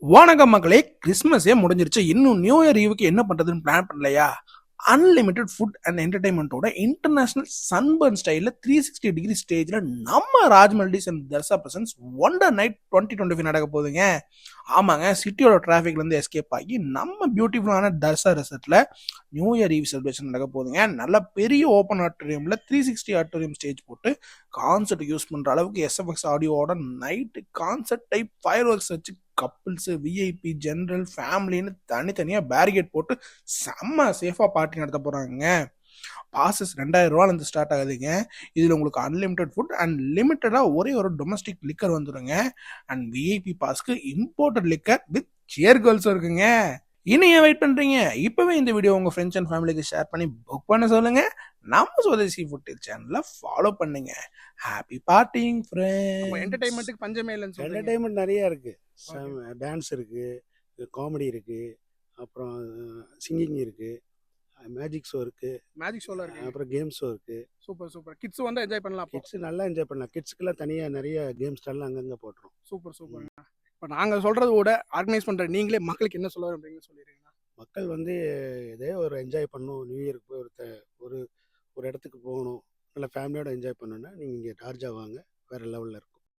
வணக்கம் மக்களே, கிறிஸ்மஸே முடிஞ்சிருச்சு. இன்னும் நியூ இயர் ஈவுக்கு என்ன பண்றதுன்னு பிளான் பண்ணலையா? அன்லிமிட்டெட் ஃபுட் அண்ட் என்டர்டைன்மெண்ட்டோட இன்டர்நேஷனல் சன்பர்ன் ஸ்டைலில் 360 டிகிரி ஸ்டேஜில் நம்ம ராஜ்மல்டிஸ் and Tharsa presents wonder night 2025 நடக்க போகுதுங்க. ஆமாங்க, சிட்டியோட டிராஃபிக்லேருந்து எஸ்கேப் ஆகி நம்ம பியூட்டிஃபுல்லான தர்சா ரெசார்ட்டில் நியூ இயர் ஈவ் செலிப்ரேஷன் நடக்க போகுதுங்க. நல்ல பெரிய ஓப்பன் ஆடிட்டோரியமில் 360 ஆடிட்டோரியம் ஸ்டேஜ் போட்டு கான்சர்ட் யூஸ் பண்ணுற அளவுக்கு எஸ்எஃப்எக்ஸ் ஆடியோட night concert type fireworks வச்சு கப்புள்ஸு, விஐபி, ஜென்ரல், ஃபேமிலின்னு தனித்தனியாக பேரிகேட் போட்டு செம்ம சேஃபாக பார்ட்டி நடத்த போகிறாங்க. பாசஸ் 2000 ஸ்டார்ட் ஆகுதுங்க. இதில் உங்களுக்கு அன்லிமிட்டெட் ஃபுட் அண்ட் லிமிட்டடாக ஒரே ஒரு டொமஸ்டிக் லிக்கர் வந்துடுங்க. அண்ட் விஐபி பாஸ்க்கு இம்போர்ட்டட் லிக்கர் வித் சியர் கேர்ள்ஸும் இருக்குங்க. இன்னும் ஏன் வெயிட் பண்ணுறீங்க? இப்போவே இந்த வீடியோ உங்கள் ஃப்ரெண்ட்ஸ் அண்ட் ஃபேமிலிக்கு ஷேர் பண்ணி புக் பண்ண சொல்லுங்கள். நம்ம சுவதேசி ஃபுட் சேனலை ஃபாலோ பண்ணுங்க. Happy partying friends. என்டர்டைன்மெண்ட்டுக்கு பஞ்சமே இல்லைன்னு சொல்றீங்க. என்டர்டைன்மெண்ட் நிறைய இருக்குது. டான்ஸ் இருக்குது, காமெடி இருக்குது, அப்புறம் சிங்கிங் இருக்குது, மேஜிக் ஷோ இருக்குது, மேஜிக் ஷோலாம் இருக்கு. அப்புறம் கேம் ஷோ இருக்குது. Super super. கிட்ஸ் வந்து என்ஜாய் பண்ணலாம். அப்போ கிட்ஸு நல்லா என்ஜாய் பண்ணலாம். கிட்ஸுக்கெல்லாம் தனியாக நிறைய கேம் ஸ்டால்லாம் அங்கங்கே போட்டுரும். Super super. இப்போ நாங்கள் சொல்கிறத விட ஆர்கனைஸ் பண்ணுற நீங்களே மக்களுக்கு என்ன சொல்ல வரீங்கன்னு சொல்லிடுறீங்களா? மக்கள் வந்து இதே ஒரு என்ஜாய் பண்ணணும். நியூ இயருக்கு போய் ஒரு ஒரு இடத்துக்கு போகணும், நல்லா ஃபேமிலியோட என்ஜாய் பண்ணணுன்னா நீங்கள் இங்கே டார்ஜா வாங்க, வேறு லெவலில் இருக்கும்.